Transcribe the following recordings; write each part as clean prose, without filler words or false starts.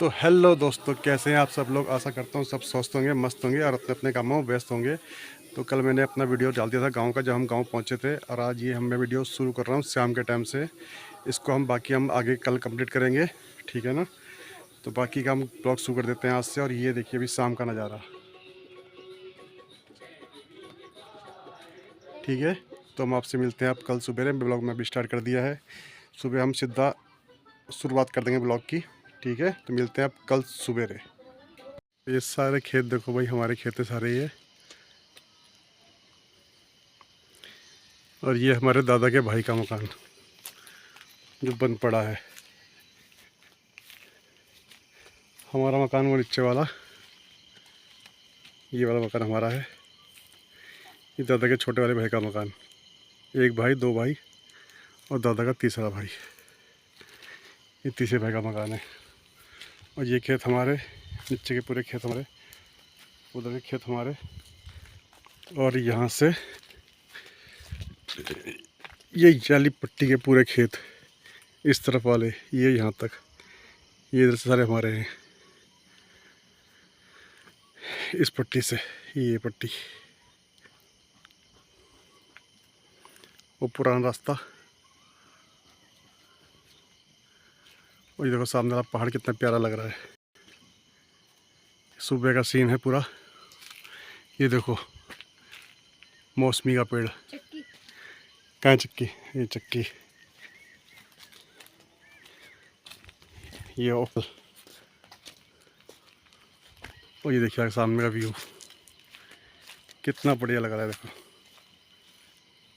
तो हेलो दोस्तों, कैसे हैं आप सब लोग। आशा करता हूँ सब स्वस्थ होंगे, मस्त होंगे और अपने अपने कामों में व्यस्त होंगे। तो कल मैंने अपना वीडियो डाल दिया था गांव का, जब हम गांव पहुंचे थे, और आज ये मैं वीडियो शुरू कर रहा हूँ शाम के टाइम से। इसको हम आगे कल कंप्लीट करेंगे, ठीक है ना। तो बाकी का हम ब्लॉग शुरू कर देते हैं आज से। और ये देखिए अभी शाम का नज़ारा, ठीक है। तो हम आपसे मिलते हैं आप कल सुबह। ब्लॉग में अभी स्टार्ट कर दिया है, सुबह हम सीधा शुरुआत कर देंगे ब्लॉग की, ठीक है। तो मिलते हैं आप कल सुबह। ये सारे खेत देखो भाई, हमारे खेत है सारे ये। और ये हमारे दादा के भाई का मकान जो बंद पड़ा है। हमारा मकान वो नीचे वाला, ये वाला मकान हमारा है। ये दादा के छोटे वाले भाई का मकान, एक भाई, दो भाई और दादा का तीसरा भाई। ये तीसरे भाई का मकान है। और ये खेत हमारे, नीचे के पूरे खेत हमारे, उधर के खेत हमारे। और यहाँ से ये जाली पट्टी के पूरे खेत, इस तरफ वाले ये यहाँ तक, ये इधर से सारे हमारे हैं। इस पट्टी से ये पट्टी, वो पुराना रास्ता। और ये देखो सामने वाला पहाड़ कितना प्यारा लग रहा है। सुबह का सीन है पूरा। ये देखो मौसमी का पेड़, कहाँ चक्की, ये चक्की, ये ओपल। और ये देखिए सामने का व्यू कितना बढ़िया लग रहा है। देखो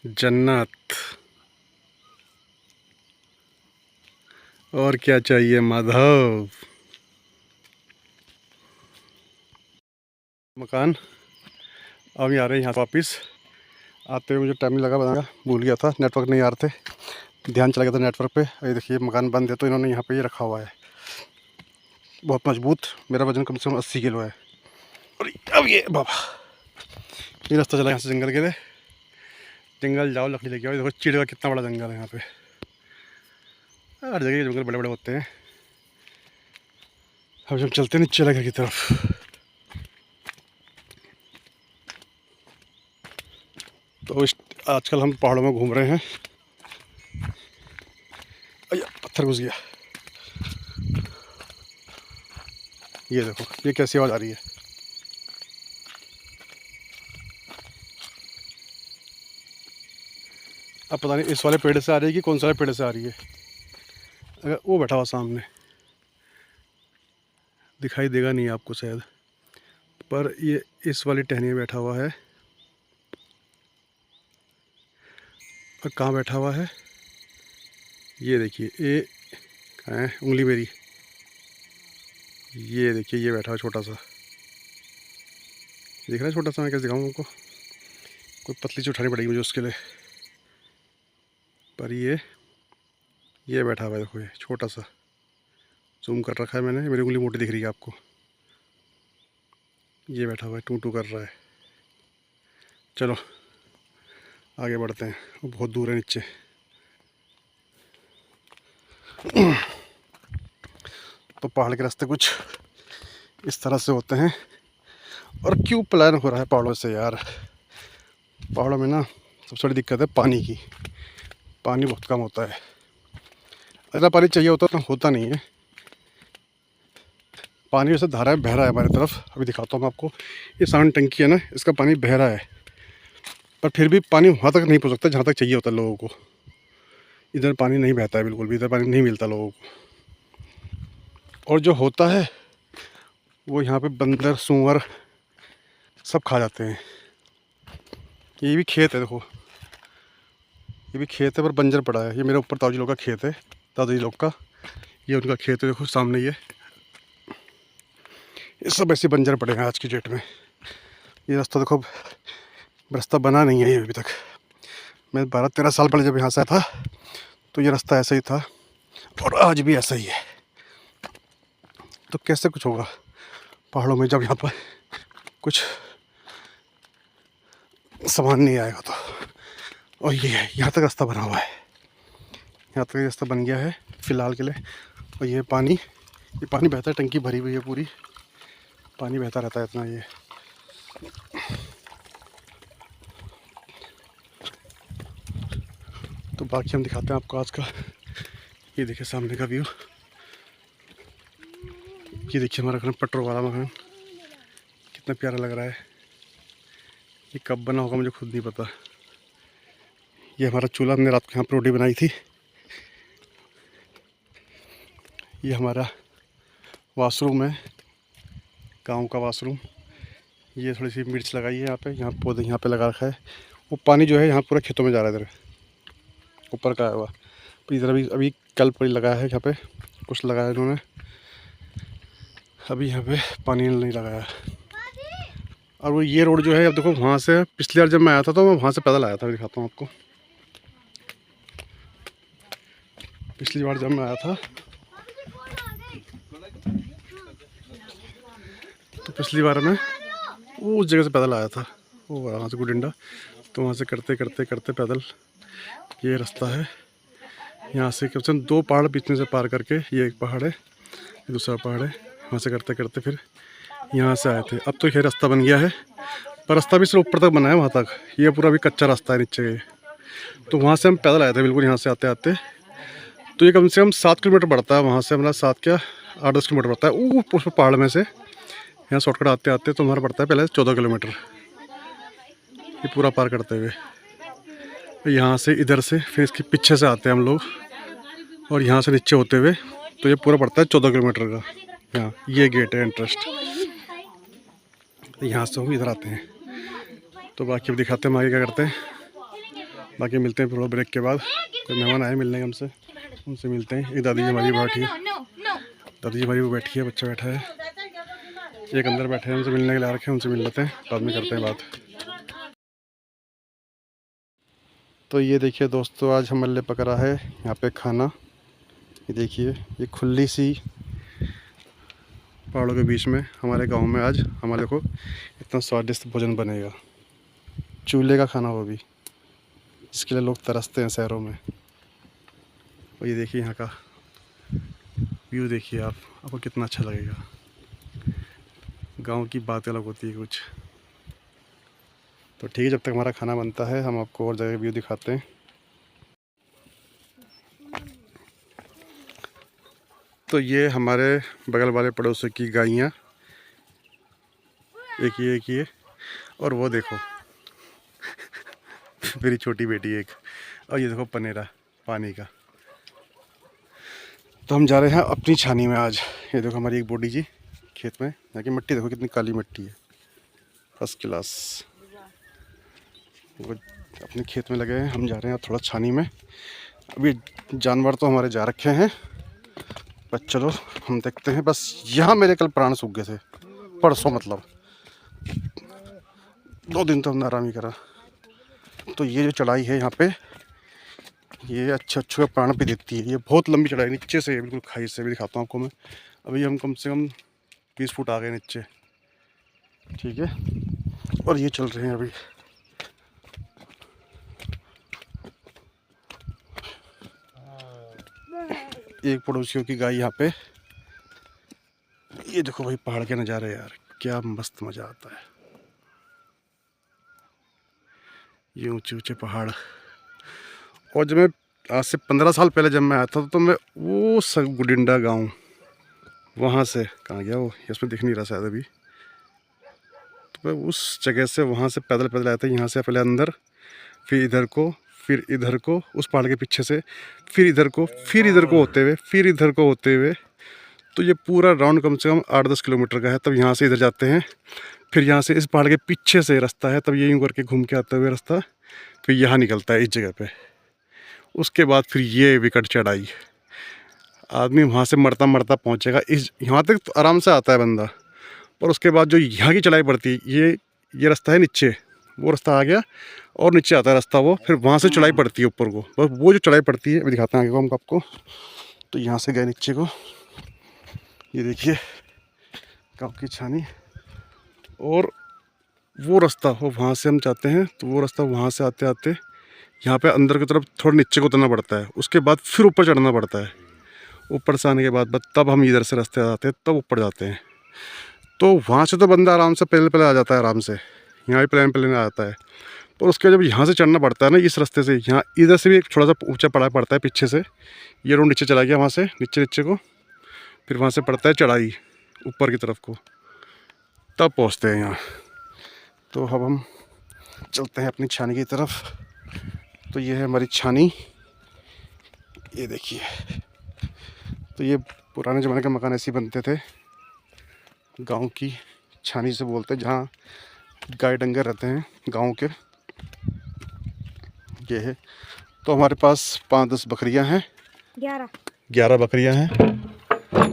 जन्नत, और क्या चाहिए माधव। मकान अब ये आ रहे हैं यहाँ वापिस। आते हुए मुझे टाइम नहीं लगा, बताना भूल गया था, नेटवर्क नहीं आ रहे थे, ध्यान चला गया था नेटवर्क पे। ये देखिए मकान बंद है, तो इन्होंने यहाँ पे ये रखा हुआ है, बहुत मजबूत। मेरा वजन कम से कम 80 किलो है। और अब ये बाबा, ये रास्ता चला यहाँ से जंगल के लिए। जंगल जाओ, लकड़ी लेके आओ। देखो चीड़ का कितना बड़ा जंगल है यहाँ पे। हर जगह जंगल बड़े बड़े होते हैं। अब हम चलते हैं नीचे घर की तरफ। तो आजकल हम पहाड़ों में घूम रहे हैं। अय्या पत्थर घुस गया। ये देखो ये कैसी आवाज़ आ रही है। अब पता नहीं इस वाले पेड़ से आ रही है कि कौन सा वाले पेड़ से आ रही है। अगर वो बैठा हुआ सामने, दिखाई देगा नहीं आपको शायद, पर ये इस वाली टहनी में बैठा हुआ है। और कहाँ बैठा हुआ है ये देखिए, ये कहाँ है उंगली मेरी, ये देखिए ये बैठा हुआ छोटा सा, दिख रहा है छोटा सा। मैं कैसे दिखाऊँ आपको, कोई पतली सी उठानी पड़ेगी मुझे उसके लिए। पर ये बैठा हुआ है, देखो ये छोटा सा, जूम कर रखा है मैंने, मेरी उंगली मोटी दिख रही है आपको। ये बैठा हुआ है, टू टू कर रहा है। चलो आगे बढ़ते हैं, वो बहुत दूर है नीचे। तो पहाड़ के रास्ते कुछ इस तरह से होते हैं। और क्यों प्लान हो रहा है पहाड़ों से यार। पहाड़ों में ना सबसे बड़ी दिक्कत है पानी की, पानी बहुत कम होता है। इतना पानी चाहिए होता तो होता नहीं है। पानी वैसे धारा है, बह रहा है हमारी तरफ, अभी दिखाता हूँ मैं आपको। ये सामने टंकी है ना, इसका पानी बह रहा है, पर फिर भी पानी वहाँ तक नहीं पहुँच सकता जहाँ तक चाहिए होता है लोगों को। इधर पानी नहीं बहता है बिल्कुल भी, इधर पानी नहीं मिलता लोगों को। और जो होता है वो यहाँ पे बंदर, सूअर सब खा जाते हैं। ये भी खेत है, देखो ये भी खेत है पर बंजर पड़ा है। ये मेरे ऊपर ताऊ जी लोग का खेत है, दादाजी लोग का, ये उनका खेत है। देखो सामने ये सब ऐसे बंजर पड़े हैं आज की डेट में। ये रास्ता देखो, रास्ता बना नहीं है ये अभी तक। मैं 12-13 साल पहले जब यहाँ से आया था तो ये रास्ता ऐसा ही था, और आज भी ऐसा ही है। तो कैसे कुछ होगा पहाड़ों में जब यहाँ पर कुछ सामान नहीं आएगा तो। और ये है, यहाँ तक रास्ता बना हुआ है, यहाँ तक रास्ता बन गया है फ़िलहाल के लिए। और ये पानी ये पानी बहता है, टंकी भरी हुई है पूरी, पानी बहता रहता है इतना। ये तो बाकी हम दिखाते हैं आपको आज का। ये देखिए सामने का व्यू, ये देखिए हमारा घर पटरों वाला मकान, कितना प्यारा लग रहा है। ये कब बना होगा मुझे खुद नहीं पता। ये हमारा चूल्हा, हमने रात को यहाँ पर रोटी बनाई थी। ये हमारा वॉशरूम है, गांव का वॉशरूम। ये थोड़ी सी मिर्च लगाई है यहाँ पौधे यहाँ पे लगा रखा है। वो पानी जो है यहाँ पूरा खेतों में जा रहा है, इधर ऊपर का हुआ। इधर अभी कल पर लगाया है, यहाँ पे कुछ लगाया इन्होंने, अभी यहाँ पे पानी नहीं लगाया। और वो ये रोड जो है, अब देखो वहाँ से पिछली बार जब मैं आया था तो मैं वहाँ से पैदल आया था, दिखाता हूँ आपको। पिछली बार जब मैं आया था तो पिछली बार मैं उस जगह से पैदल आया था, वो वहाँ से गुडिंडा। तो वहाँ से करते करते करते पैदल ये रास्ता है। यहाँ से कम से कम 2 पहाड़ पीछे से पार करके, ये एक पहाड़ है, ये दूसरा पहाड़ है, वहाँ से करते करते फिर यहाँ से आए थे। अब तो ये रास्ता बन गया है, पर रास्ता भी सिर्फ ऊपर तक बना है, वहाँ तक ये पूरा भी कच्चा रास्ता है नीचे। तो वहाँ से हम पैदल आए थे बिल्कुल, यहाँ से आते आते। तो ये कम से कम 7 किलोमीटर पड़ता है वहाँ से, हमारा 7 क्या 8-10 किलोमीटर पड़ता है। वो उस पहाड़ में से यहाँ शॉर्टकट आते आते तो हमारा पड़ता है पहले 14 किलोमीटर, ये पूरा पार करते हुए। यहाँ से इधर से फिर इसके पीछे से आते हैं हम लोग, और यहाँ से नीचे होते हुए तो ये पूरा पड़ता है 14 किलोमीटर का। यहाँ ये गेट है इंटरेस्ट, यहाँ से हम इधर आते हैं। तो बाकी अब दिखाते हैं हम आगे क्या करते हैं। बाकी मिलते हैं थोड़ा ब्रेक के बाद। कोई मेहमान आए मिलने हमसे, उनसे मिलते हैं। एक दादी जी हमारी बैठी है, दादी जी हमारी वो बैठी है, बच्चा बैठा है, एक अंदर बैठे हैं, उनसे मिलने के लिए आ रखे हैं, उनसे मिल लेते हैं, बाद में करते हैं बात। तो ये देखिए दोस्तों, आज हम ने पकड़ा है यहाँ पे खाना। ये देखिए, ये खुली सी पहाड़ों के बीच में हमारे गांव में आज हमारे को इतना स्वादिष्ट भोजन बनेगा, चूल्हे का खाना, वो भी इसके लिए लोग तरसते हैं शहरों में। और ये देखिए यहाँ का व्यू देखिए आपको कितना अच्छा लगेगा। गांव की बात अलग होती है कुछ। तो ठीक है, जब तक हमारा खाना बनता है हम आपको और जगह व्यू दिखाते हैं। तो ये हमारे बगल वाले पड़ोसी की गायें, एक ये और वो देखो मेरी छोटी बेटी एक, और ये देखो पनेरा पानी का। तो हम जा रहे हैं अपनी छानी में आज। ये देखो हमारी एक बूढ़ी जी खेत में, यहाँ की मिट्टी देखो कितनी काली मिट्टी है, फर्स्ट क्लास। वो अपने खेत में लगे हैं, हम जा रहे हैं थोड़ा छानी में। अभी जानवर तो हमारे जा रखे हैं, बस चलो हम देखते हैं। बस यहाँ मेरे कल प्राण सूख गए थे, परसों मतलब 2 दिन तो हमने आराम ही करा। तो ये जो चढ़ाई है यहाँ पे, ये अच्छे प्राण पे देती है। ये बहुत लंबी चढ़ाई नीचे से, बिल्कुल खाई से भी दिखाता हूँ आपको मैं। अभी हम कम से कम 20 फुट आ गए नीचे, ठीक है। और ये चल रहे हैं अभी। एक पड़ोसियों की गाय यहाँ पे, ये देखो भाई पहाड़ के नज़ारे यार, क्या मस्त मज़ा आता है। ये ऊंचे ऊंचे पहाड़। और जब मैं आज से 15 साल पहले जब मैं आया था तो मैं वो गुडिंडा गांव, वहाँ से कहाँ गया वो, इसमें दिख नहीं रहा शायद अभी। तो मैं उस जगह से वहाँ से पैदल पैदल आया था, यहाँ से पहले अंदर, फिर इधर को, फिर इधर को, उस पहाड़ के पीछे से, फिर इधर को, फिर इधर को होते हुए, फिर इधर को होते हुए। तो ये पूरा राउंड कम से कम 8-10 किलोमीटर का है। तब यहाँ से इधर जाते हैं, फिर यहाँ से इस पहाड़ के पीछे से रास्ता है, तब ये यूँ करके घूम के आते हुए रास्ता फिर यहाँ निकलता है इस जगह पे। उसके बाद फिर ये विकट चढ़ाई, आदमी वहाँ से मरता मरता पहुँचेगा। इस यहाँ तक तो आराम से आता है बंदा, और उसके बाद जो यहाँ की चढ़ाई पड़ती है, ये रास्ता है नीचे, वो रास्ता आ गया और नीचे आता है रास्ता वो, फिर वहाँ से चढ़ाई पड़ती है ऊपर को। बस वो जो चढ़ाई पड़ती है अभी दिखाते हैं आगे को हम आपको। तो यहाँ से गए नीचे को, ये देखिए गाँव की छानी, और वो रास्ता वो वहाँ से हम जाते हैं। तो वो रास्ता वहाँ से आते आते यहाँ पे अंदर की तरफ थोड़ा नीचे को उतरना पड़ता है, उसके बाद फिर ऊपर चढ़ना पड़ता है। ऊपर से आने के बाद तब हम इधर से रास्ते आते हैं, तब ऊपर जाते हैं। तो वहाँ से तो बंदा आराम से पहले पहले आ जाता है, आराम से यहाँ भी प्लेन आ जाता है। और उसके जब यहाँ से चढ़ना पड़ता है ना इस रास्ते से, यहाँ इधर से भी एक थोड़ा सा ऊंचा पड़ता है पीछे से। ये रोड नीचे चला गया वहाँ से, नीचे नीचे को, फिर वहाँ से पड़ता है चढ़ाई ऊपर की तरफ को, तब पहुँचते हैं यहाँ। तो अब हम चलते हैं अपनी छानी की तरफ। तो ये है हमारी छानी, ये देखिए। तो ये पुराने ज़माने के मकान ऐसे ही बनते थे, गांव की छानी से बोलते हैं, जहाँ गाय डंगर रहते हैं गांव के। ये है। तो हमारे पास 5-10 बकरियां हैं, 11 बकरियां हैं।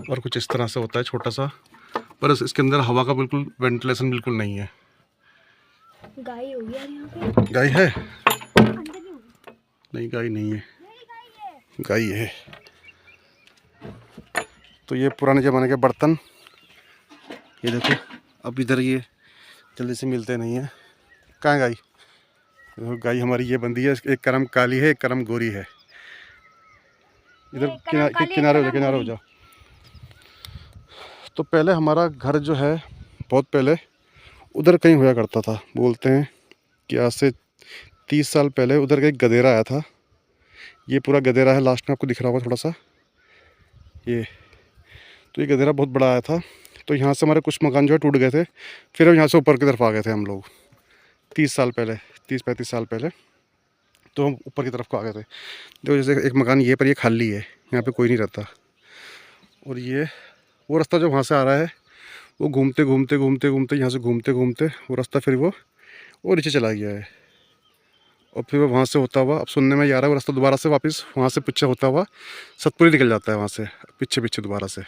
और कुछ इस तरह से होता है छोटा सा, पर इसके अंदर हवा का बिल्कुल वेंटिलेशन बिल्कुल नहीं है। गाय होगी यार यहाँ पे। गाय है? नहीं, गाय नहीं है, गाय है। तो ये पुराने ज़माने के बर्तन, ये देखो। अब इधर ये जल्दी से मिलते नहीं हैं। कहाँ है गाय? देखो गाय हमारी ये बंदी है, एक करम काली है, एक करम गोरी है। इधर किनारे हो जाओ। तो पहले हमारा घर जो है, बहुत पहले उधर कहीं होया करता था। बोलते हैं कि आज से 30 साल पहले उधर का एक गधेरा आया था। ये पूरा गधेरा है, लास्ट में आपको दिख रहा होगा थोड़ा सा ये। तो ये गधेरा बहुत बड़ा आया था। तो यहाँ से हमारे कुछ मकान जो है टूट गए थे, फिर हम यहाँ से ऊपर की तरफ आ गए थे हम लोग 30 साल पहले, 30-35 साल पहले। तो हम ऊपर की तरफ को आ गए थे। देखो जैसे एक मकान ये पर, ये खाली है, यहाँ पे कोई नहीं रहता। और ये वो रास्ता जो वहाँ से आ रहा है, वो घूमते घूमते घूमते घूमते यहाँ से घूमते घूमते वो रास्ता फिर वो नीचे चला गया है। और फिर वो वहाँ से होता हुआ, अब सुनने में आ रहा है, वो रास्ता दोबारा से वापस वहाँ से पीछे होता हुआ सतपुरी निकल जाता है, वहाँ से पीछे पीछे दोबारा से।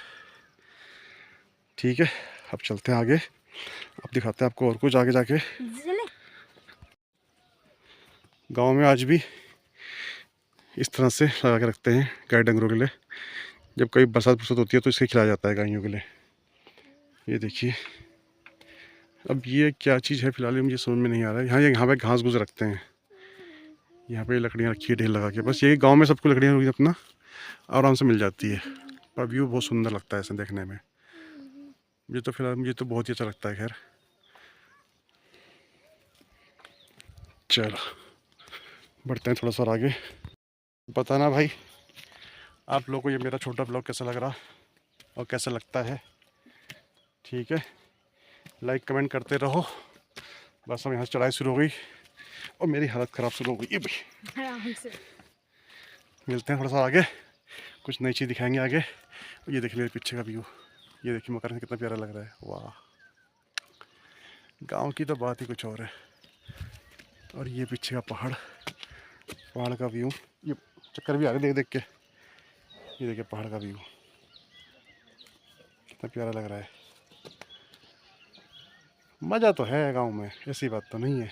ठीक है, अब चलते हैं आगे, अब दिखाते हैं आपको और कुछ आगे जाके। गांव में आज भी इस तरह से लगा के रखते हैं गाय डंगरों के लिए। जब कभी बरसात होती है तो इसके खिलाया जाता है गायों के लिए। ये देखिए। अब ये क्या चीज़ है फिलहाल मुझे समझ में नहीं आ रहा है। यहाँ पे घास घूस रखते हैं, यहाँ पे लकड़ियाँ रखी है ढेर लगा के। बस यही गांव में सबको लकड़ियाँ अपना आराम से मिल जाती है। पर व्यू बहुत सुंदर लगता है ऐसे देखने में। मुझे तो फिलहाल बहुत ही अच्छा लगता है। खैर चलो बढ़ते हैं थोड़ा सा आगे। बताना भाई आप लोगों को ये मेरा छोटा ब्लॉग कैसा लग रहा और कैसा लगता है। ठीक है, लाइक कमेंट करते रहो। बस हम यहाँ से चढ़ाई शुरू हो गई और मेरी हालत ख़राब शुरू हो गई। ये भाई मिलते हैं थोड़ा सा आगे, कुछ नई चीज़ दिखाएंगे आगे। ये देखिए मेरे पीछे का व्यू, ये देखिए मकान कितना प्यारा लग रहा है। वाह, गांव की तो बात ही कुछ और है। और ये पीछे का पहाड़ का व्यू, ये चक्कर भी आ रहे देख के। ये देखिए पहाड़ का व्यू कितना प्यारा लग रहा है। मज़ा तो है गांव में, ऐसी बात तो नहीं है।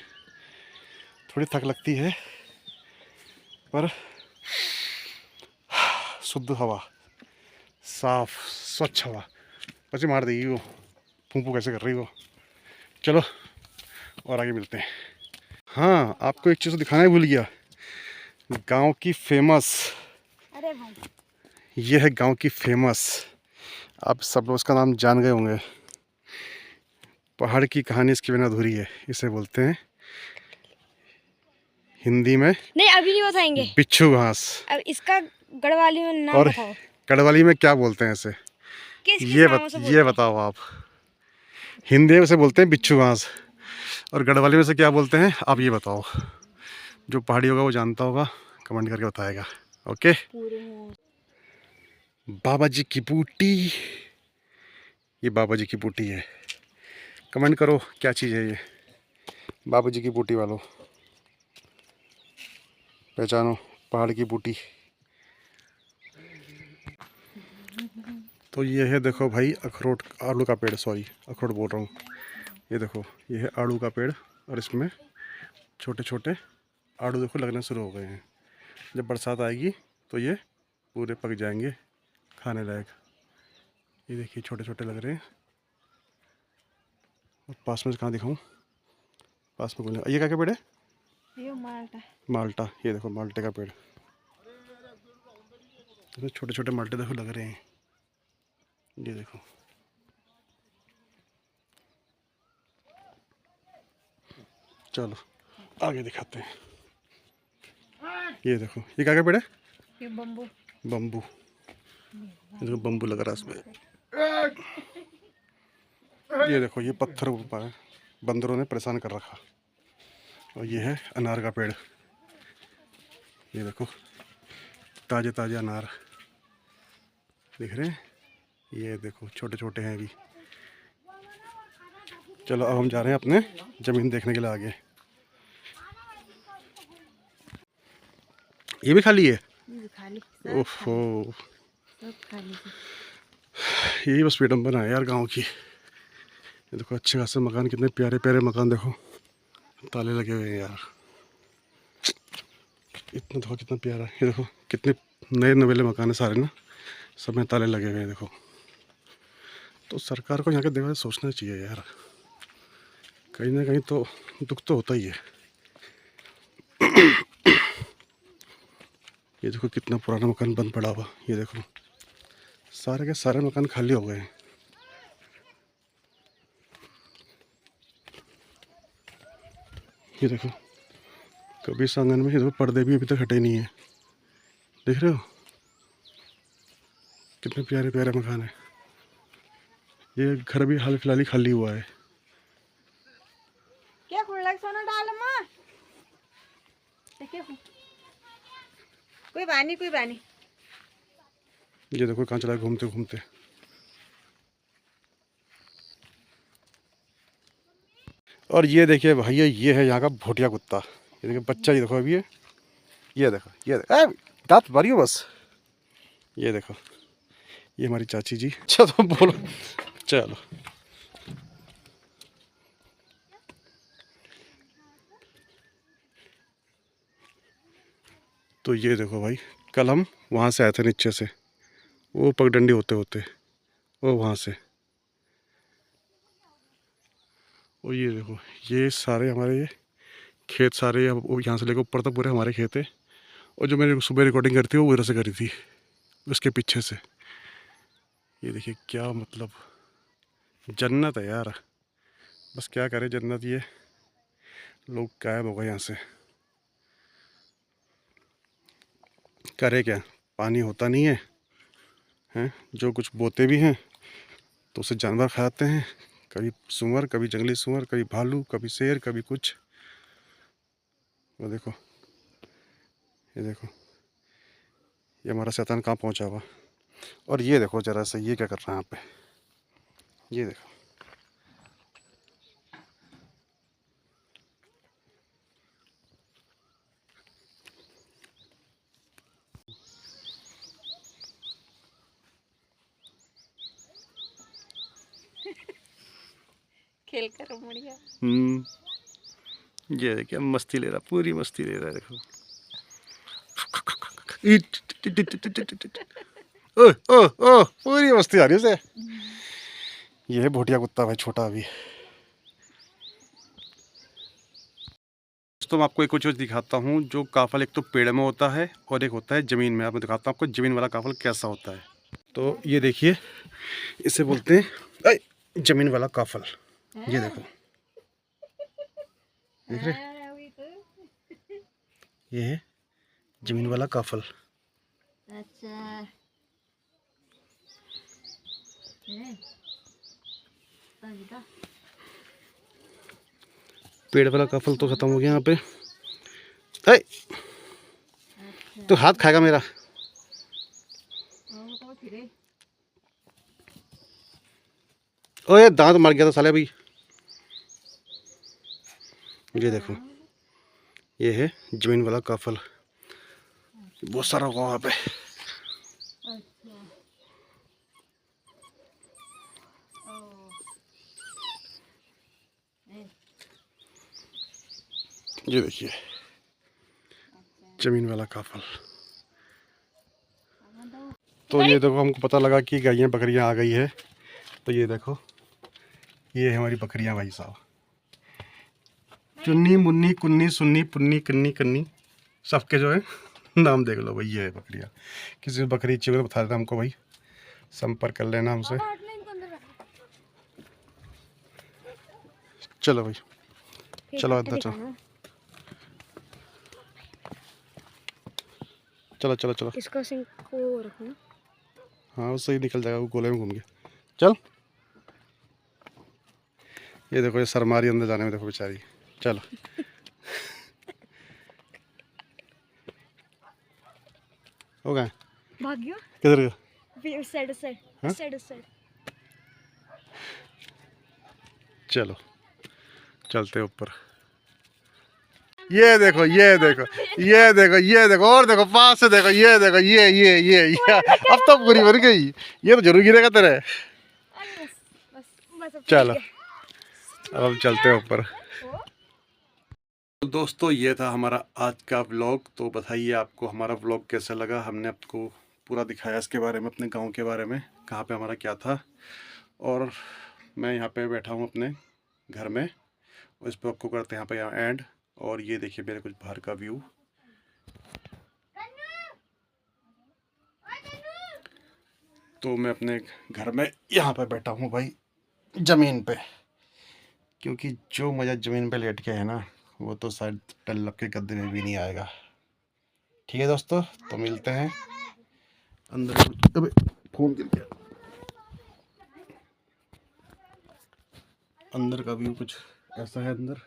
थोड़ी थक लगती है, पर शुद्ध हवा, साफ स्वच्छ हवा बच्चे मार देगी वो। फूंफू कैसे कर रही वो। चलो और आगे मिलते हैं। हाँ, आपको एक चीज़ दिखाना ही भूल गया, गांव की फेमस। अरे भाई, ये है गांव की फेमस, आप सब लोग उसका नाम जान गए होंगे। पहाड़ की कहानी इसकी बिना अधूरी है, इसे बोलते हैं हिंदी में, नहीं अभी नहीं बताएंगे, बिच्छू घास। अब इसका गढ़वाली में नाम और बताओ। कड़वाली में क्या बोलते हैं इसे, ये बताओ आप। हिंदी में इसे बोलते हैं बिच्छू घास, और गढ़वाली में से क्या बोलते हैं आप ये बताओ। जो पहाड़ी होगा वो जानता होगा, कमेंट करके बताएगा। ओके। बाबा जी की बूटी, ये बाबा जी की बूटी है। कमेंट करो क्या चीज़ है ये, बाबा जी की बूटी वालों पहचानो पहाड़ की बूटी। तो ये है देखो भाई अखरोट, आड़ू का पेड़, सॉरी अखरोट बोल रहा हूँ। ये देखो ये है आड़ू का पेड़, और इसमें छोटे छोटे आड़ू देखो लगने शुरू हो गए हैं। जब बरसात आएगी तो ये पूरे पक जाएंगे खाने लायक। ये देखिए छोटे छोटे लग रहे हैं। और पास में कहाँ दिखाऊं, पास में ये क्या पेड़ है? ये माल्टा। माल्टा, ये देखो माल्टे का पेड़। इसमें छोटे छोटे माल्टे देखो लग रहे हैं, ये देखो। चलो आगे दिखाते हैं। ये देखो, ये क्या पेड़ है? ये बम्बू। बम्बू। ये देखो बम्बू लग रहा है इसमें। ये देखो, ये पत्थर ऊपर है, बंदरों ने परेशान कर रखा। और ये है अनार का पेड़। ये देखो ताजे ताजे अनार दिख रहे हैं। ये देखो छोटे छोटे हैं अभी। चलो अब हम जा रहे हैं अपने ज़मीन देखने के लिए आगे। ये भी खाली है? ये खाली। ओहो, सब खाली। यही बस विडम्बना है यार गांव की। ये देखो अच्छे खासे मकान, कितने प्यारे प्यारे मकान देखो, ताले लगे हुए हैं यार। इतना देखो कितना प्यारा है। ये देखो कितने नए नवेले मकान है सारे ना, सब में ताले लगे हुए हैं देखो। तो सरकार को यहाँ के देखो सोचना चाहिए यार, कहीं ना कहीं तो दुख तो होता ही है। ये देखो कितना पुराना मकान बंद पड़ा हुआ। ये देखो सारे के सारे मकान खाली हो गए हैं। ये देखो कभी इस आंगन में, ये देखो पर्दे भी अभी तक हटे नहीं है, देख रहे हो कितने प्यारे प्यारे मकान है। ये घर भी हाल फिलहाल ही खाली हुआ है। क्या खुला सोना डाल मां? कोई बानी कोई बानी। ये देखो कहाँ चला घूमते घूमते। और ये देखिए भैया, ये है यहाँ का भोटिया कुत्ता। ये देखिए बच्चा, ये देखो अभी ये देखो, ये देखो दांत मारियो बस। ये देखो ये हमारी चाची जी। चलो बोलो, चलो। तो ये देखो भाई, कल हम वहाँ से आए थे नीचे से, वो पगडंडी होते होते वो वहाँ से। और ये देखो ये सारे हमारे ये खेत सारे, अब यहाँ से लेकर ऊपर तक पूरे हमारे खेत है। और जो मैंने सुबह रिकॉर्डिंग करी थी वो उधर से करी थी, उसके पीछे से। ये देखिए क्या मतलब जन्नत है यार, बस क्या करें जन्नत। ये लोग गायब हो गए यहाँ से, करे क्या, पानी होता नहीं है, हैं जो कुछ बोते भी हैं तो उसे जानवर खाते हैं, कभी सूअर, कभी जंगली सूअर, कभी भालू, कभी शेर, कभी कुछ। वो देखो, ये देखो ये हमारा शैतान कहाँ पहुँचा हुआ। और ये देखो जरा सा, ये क्या कर रहा है यहाँ पे, ये देखो। खेल कर बढ़िया। ये देखिए मस्ती ले रहा, पूरी मस्ती ले रहा है देखो। ओ ओ ओ पूरी मस्ती आ रही है उसे। ये है भोटिया कुत्ता भाई, छोटा अभी। दोस्तों मैं आपको एक और चीज़ दिखाता हूँ, जो काफल एक तो पेड़ में होता है और एक होता है ज़मीन में। आपको दिखाता हूँ आपको ज़मीन वाला काफल कैसा होता है। तो ये देखिए, इसे बोलते हैं ज़मीन वाला काफल। ये देखो, देख रहे, ये है ज़मीन वाला काफल। अच्छा पेड़ वाला काफल तो खत्म हो गया यहाँ पे। तो हाथ खाएगा मेरा। ओए दांत मर गया था साले अभी। ये देखो ये है ज़मीन वाला काफल, बहुत सारा होगा वहाँ पे। ये देखिए ज़मीन वाला काफल। तो ये देखो हमको पता लगा कि गायें बकरियां आ गई है। तो ये देखो ये है हमारी बकरियां भाई साहब, चुन्नी मुन्नी कुन्नी सुन्नी पुन्नी कन्नी कन्नी सबके जो है नाम देख लो भाई, ये है बकरियाँ। किसी को बकरी चाहिए तो बता देना हमको भाई, संपर्क कर लेना हमसे। चलो भाई, चलो अंदर चलो, चलो चलो चलो। इसका सिंक को रखना। हाँ उससे ही निकल जाएगा, वो गोले में घूम के। चल, ये देखो ये शर्मा रही अंदर जाने में, देखो बेचारी। चलो हो गए, भाग गया। किधर गया? उस साइड उस साइड हाँ? उस साइड उस साइड। चलो चलते ऊपर। ये देखो ये देखो ये देखो ये देखो, और देखो पास से देखो, ये देखो ये अब तो पूरी बन गई, ये तो जरूर गिरेगा तेरे। बस चलो अब हम चलते हैं ऊपर। तो दोस्तों ये था हमारा आज का व्लॉग। तो बताइए आपको हमारा व्लॉग कैसा लगा। हमने आपको पूरा दिखाया इसके बारे में, अपने गांव के बारे में, कहाँ पे हमारा क्या था। और मैं यहाँ पे बैठा हूँ अपने घर में, और इस ब्लॉग को करते हैं यहाँ पे एंड। और ये देखिए मेरे कुछ बाहर का व्यू। तो मैं अपने घर में यहाँ पे बैठा हूँ भाई, ज़मीन पे, क्योंकि जो मज़ा ज़मीन पे लेट के है ना, वो तो शायद डल्लब के गद्दे में भी नहीं आएगा। ठीक है दोस्तों, तो मिलते हैं अंदर। अबे फोन गिर गया। अंदर का व्यू कुछ ऐसा है अंदर।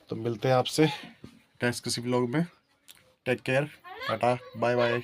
तो मिलते हैं आपसे नेक्स्ट किसी व्लॉग में। Take care, tata, bye bye.